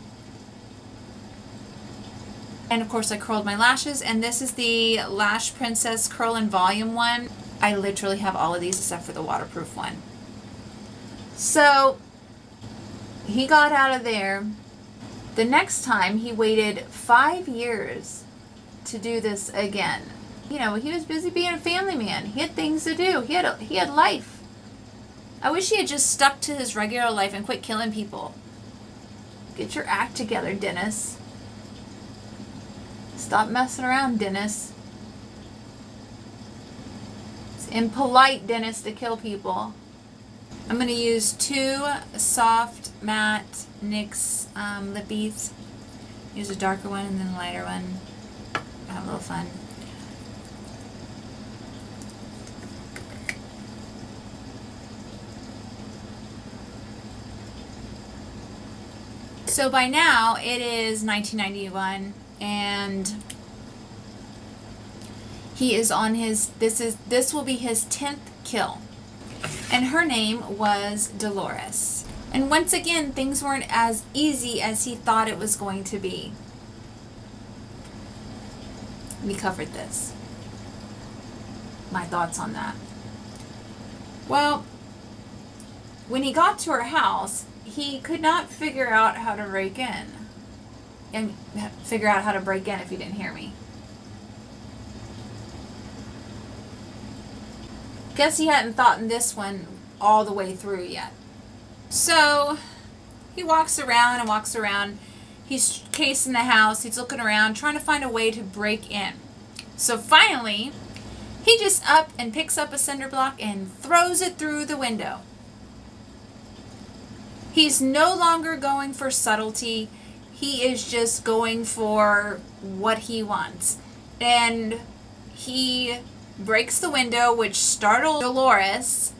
And of course, I curled my lashes, and this is the Lash Princess Curl in Volume 1. I literally have all of these except for the waterproof one. So he got out of there. The next time, he waited 5 years to do this again. You know, he was busy being a family man. He had things to do. He had life. I wish he had just stuck to his regular life and quit killing people. Get your act together, Dennis. Stop messing around, Dennis. It's impolite, Dennis, to kill people. I'm going to use 2 soft matte NYX lippies. Use a darker one and then a lighter one. Have a little fun. So by now it is 1991 and he is on his, this will be his 10th kill. And her name was Dolores. And once again, things weren't as easy as he thought it was going to be. We covered this. My thoughts on that. Well, when he got to her house, he could not figure out how to break in. And figure out how to break in if you didn't hear me. Guess he hadn't thought in this one all the way through yet. So he walks around and walks around. He's casing the house. He's looking around, trying to find a way to break in. So finally, he just up and picks up a cinder block and throws it through the window. He's no longer going for subtlety. He is just going for what he wants. And he breaks the window, which startled Dolores,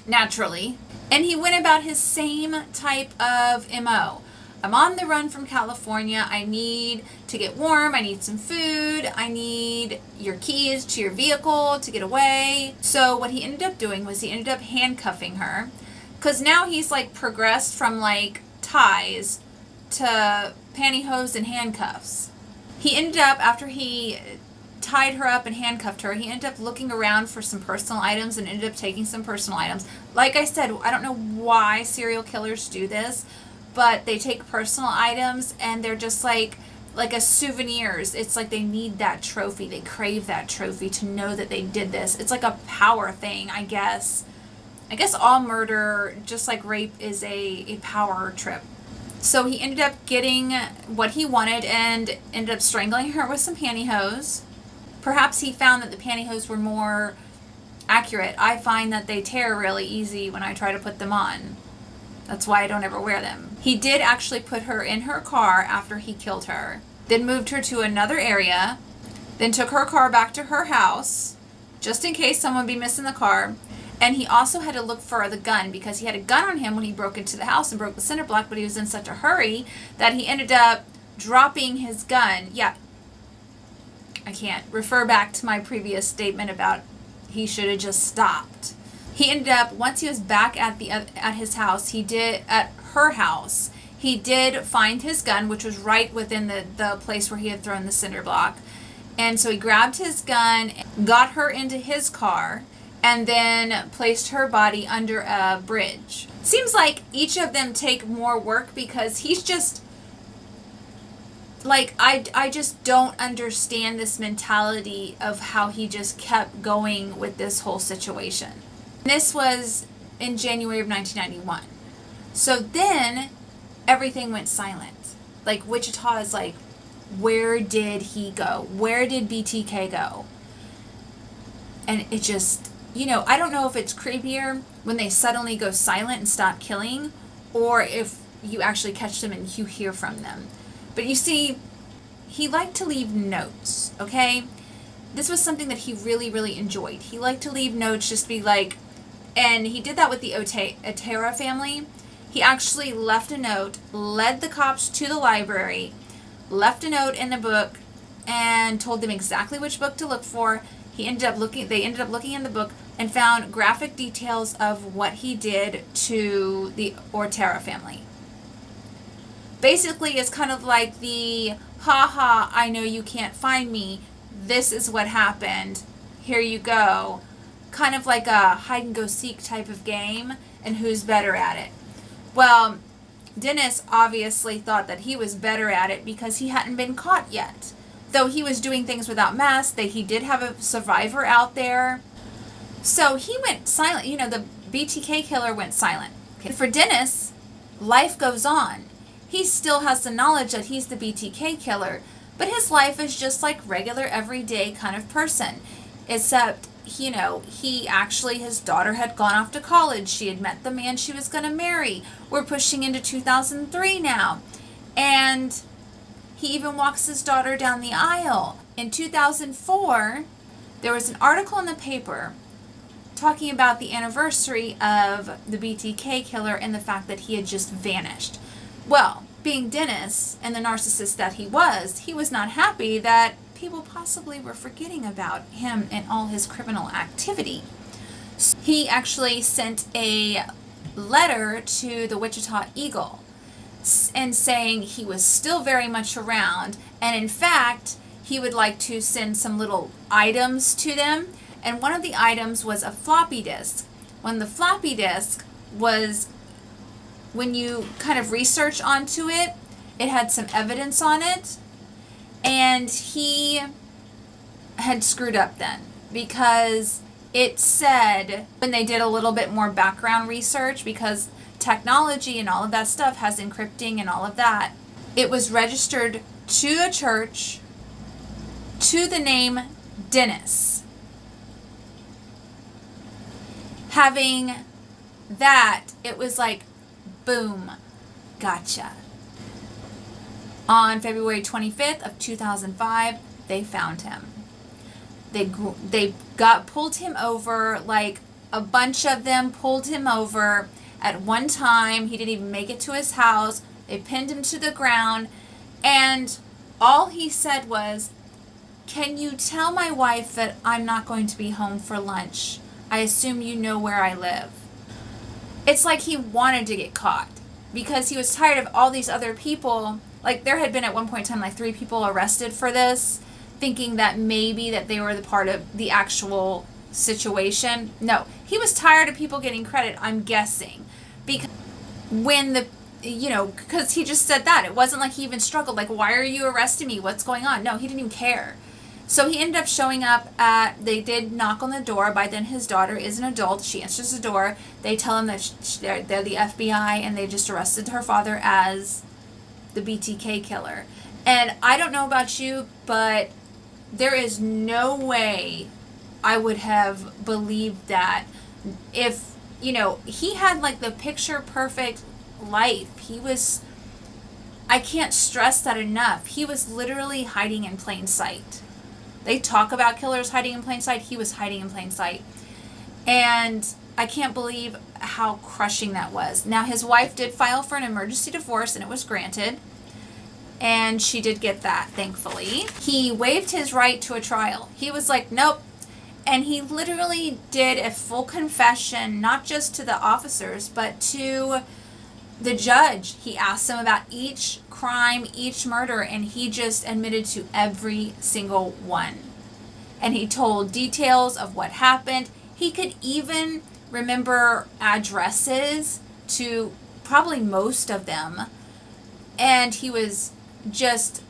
naturally. And he went about his same type of MO. I'm on the run from California. I need to get warm. I need some food. I need your keys to your vehicle to get away. So what he ended up doing was he ended up handcuffing her. Because now he's like progressed from like ties to pantyhose and handcuffs. He ended up, after he tied her up and handcuffed her, he ended up looking around for some personal items and ended up taking some personal items. Like I said, I don't know why serial killers do this, but they take personal items and they're just like a souvenirs. It's like they need that trophy. They crave that trophy to know that they did this. It's like a power thing, I guess. I guess all murder, just like rape, is a power trip. So he ended up getting what he wanted and ended up strangling her with some pantyhose. Perhaps he found that the pantyhose were more accurate. I find that they tear really easy when I try to put them on. That's why I don't ever wear them. He did actually put her in her car after he killed her, then moved her to another area, then took her car back to her house, just in case someone would be missing the car. And he also had to look for the gun because he had a gun on him when he broke into the house and broke the cinder block, but he was in such a hurry that he ended up dropping his gun. Yeah, I can't refer back to my previous statement about he should have just stopped. He ended up, once he was back at his house, at her house, he did find his gun, which was right within the place where he had thrown the cinder block. And so he grabbed his gun, got her into his car, and then placed her body under a bridge. Seems like each of them take more work because he's just, like, I just don't understand this mentality of how he just kept going with this whole situation. This was in January of 1991. So then everything went silent. Like, Wichita is like, where did he go? Where did B.T.K go? And it just, I don't know if it's creepier when they suddenly go silent and stop killing, or if you actually catch them and you hear from them. But you see, he liked to leave notes, okay? This was something that he really, really enjoyed. He liked to leave notes, just be like, and he did that with the Otero family. He actually left a note, led the cops to the library, left a note in a book, and told them exactly which book to look for. They ended up looking in the book and found graphic details of what he did to the Otero family. Basically, it's kind of like the, haha, I know you can't find me. This is what happened. Here you go. Kind of like a hide and go seek type of game, and who's better at it. Well, Dennis obviously thought that he was better at it because he hadn't been caught yet. Though he was doing things without masks, he did have a survivor out there. So he went silent. The B.T.K killer went silent. Okay. For Dennis, life goes on. He still has the knowledge that he's the B.T.K killer, but his life is just like regular, everyday kind of person. Except, his daughter had gone off to college. She had met the man she was going to marry. We're pushing into 2003 now. And he even walks his daughter down the aisle. In 2004, there was an article in the paper talking about the anniversary of the B.T.K killer and the fact that he had just vanished. Well, being Dennis and the narcissist that he was not happy that people possibly were forgetting about him and all his criminal activity. So he actually sent a letter to the Wichita Eagle and saying he was still very much around, and in fact he would like to send some little items to them, and one of the items was a floppy disk. When the floppy disk was, when you kind of research onto it, it had some evidence on it, and he had screwed up then because it said, when they did a little bit more background research, because technology and all of that stuff has encrypting and all of that, it was registered to a church to the name Dennis. Having that, it was like, boom, gotcha. On February 25th of 2005, they found him. They pulled him over, like a bunch of them pulled him over at one time. He didn't even make it to his house. They pinned him to the ground, and all he said was, "Can you tell my wife that I'm not going to be home for lunch? I assume you know where I live." It's like he wanted to get caught because he was tired of all these other people. Like, there had been at one point in time like 3 people arrested for this, thinking that maybe that they were the part of the actual situation. No, he was tired of people getting credit, I'm guessing. Because when you know, because he just said that. It wasn't like he even struggled, like, why are you arresting me? What's going on? No, he didn't even care. So he ended up showing up they did knock on the door. By then his daughter is an adult. She answers the door. They tell him that they're the FBI and they just arrested her father as the B.T.K. killer. And I don't know about you, but there is no way I would have believed that if, you know, he had like the picture perfect life. I can't stress that enough. He was literally hiding in plain sight. They talk about killers hiding in plain sight. He was hiding in plain sight. And I can't believe how crushing that was. Now, his wife did file for an emergency divorce, and it was granted. And she did get that, thankfully. He waived his right to a trial. He was like, nope. And he literally did a full confession, not just to the officers, but to the judge. He asked him about each crime, each murder, and he just admitted to every single one. And he told details of what happened. He could even remember addresses to probably most of them. And he was just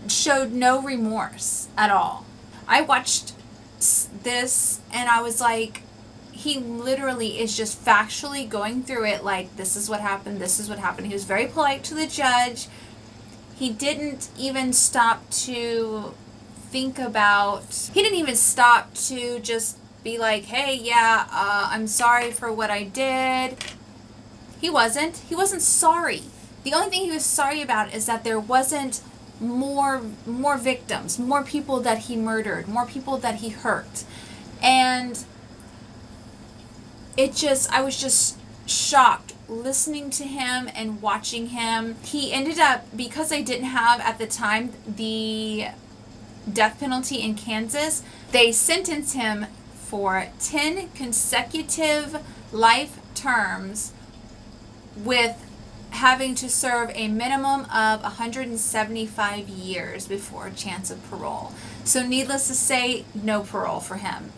showed no remorse at all. I watched this and I was like, he literally is just factually going through it like, this is what happened, this is what happened. He was very polite to the judge. He didn't even stop to think about, he didn't even stop to just be like, hey, yeah, I'm sorry for what I did. He wasn't sorry. The only thing he was sorry about is that there wasn't more victims, more people that he murdered, more people that he hurt. And I was just shocked listening to him and watching him. He ended up, because they didn't have at the time the death penalty in Kansas, they sentenced him for 10 consecutive life terms with having to serve a minimum of 175 years before a chance of parole. So needless to say, no parole for him.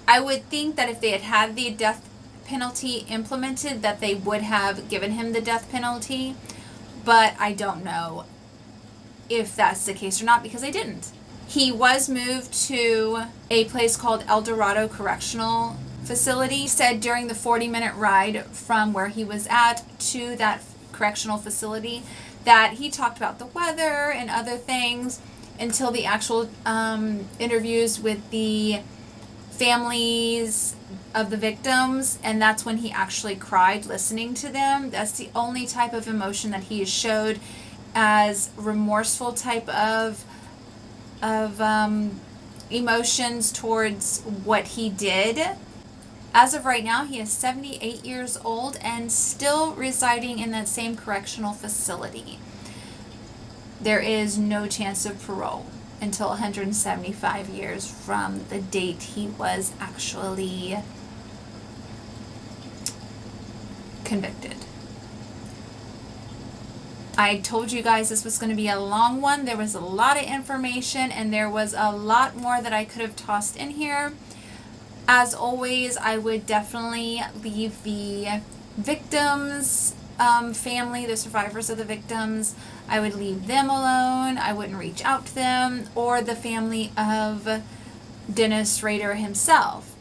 I would think that if they had had the death penalty implemented, that they would have given him the death penalty, but I don't know if that's the case or not, because they didn't. He was moved to a place called El Dorado Correctional Facility. He said during the 40-minute ride from where he was at to that correctional facility that he talked about the weather and other things until the actual interviews with the families of the victims, and that's when he actually cried listening to them. That's the only type of emotion that he has showed as remorseful type of emotions towards what he did. As of right now, he is 78 years old and still residing in that same correctional facility. There is no chance of parole until 175 years from the date he was actually convicted. I told you guys this was going to be a long one. There was a lot of information and there was a lot more that I could have tossed in here. As always, I would definitely leave the victims' family, the survivors of the victims, I would leave them alone. I wouldn't reach out to them, or the family of Dennis Rader himself.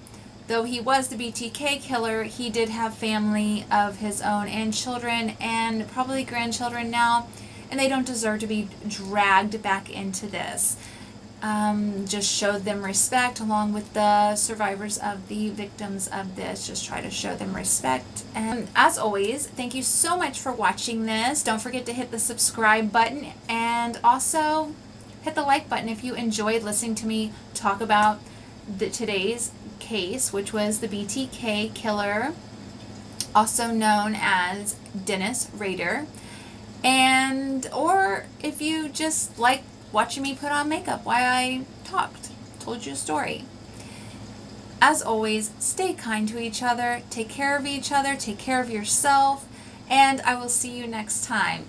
Though he was the B.T.K. killer, he did have family of his own and children and probably grandchildren now, and they don't deserve to be dragged back into this. Just show them respect along with the survivors of the victims of this. Just try to show them respect. And as always, thank you so much for watching this. Don't forget to hit the subscribe button and also hit the like button if you enjoyed listening to me talk about today's case, which was the B.T.K. killer, also known as Dennis Rader. And or if you just like watching me put on makeup while I told you a story. As always, stay kind to each other, take care of each other, take care of yourself, and I will see you next time.